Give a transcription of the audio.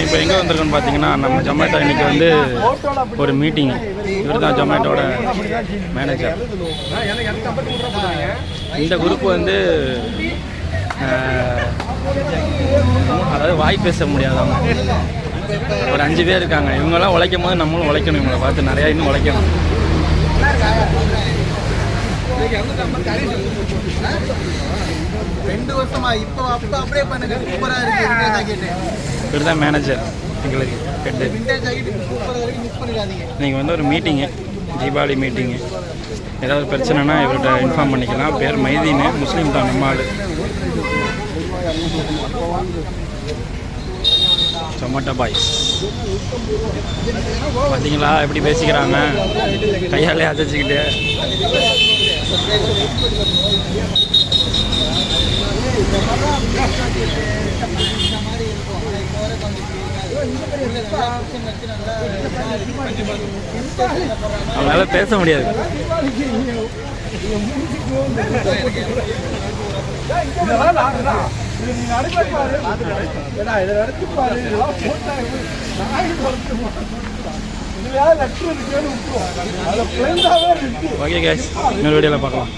இப்போ எங்கே வந்திருக்கோன்னு பார்த்தீங்கன்னா நம்ம ஜொமேட்டோ இன்றைக்கி வந்து ஒரு மீட்டிங். இவர் தான் ஜொமேட்டோட மேனேஜர். இந்த குரூப் வந்து அதாவது வாய் பேச முடியாதவங்க ஒரு 5 பேர் இருக்காங்க. இவங்கெல்லாம் உழைக்கும் போது நம்மளும் உழைக்கணும். இவங்களை பார்த்து நிறையா இன்னும் உழைக்கணும். 2 வருஷமா இப்போ அப்போ அப்படியே பண்ணுங்க. சூப்பராக இருக்குது. இவர் தான் மேனேஜர் எங்களுக்கு ஹெட்டு. நீங்கள் வந்து ஒரு மீட்டிங்கு, தீபாவளி மீட்டிங்கு, ஏதாவது பிரச்சனைனா இவர்கிட்ட இன்ஃபார்ம் பண்ணிக்கலாம். பேர் மைதீனு, முஸ்லீம் தான் நம்ம ஆள். ஜொமேட்டோ பாய்ஸ் பார்த்தீங்களா எப்படி பேசிக்கிறாங்க, கையாலே அதைச்சிக்கிட்டு. அவங்களால பேச முடியாது. ஓகே கைஸ், இன்னொரு வீடியோவில் பார்க்கலாம்.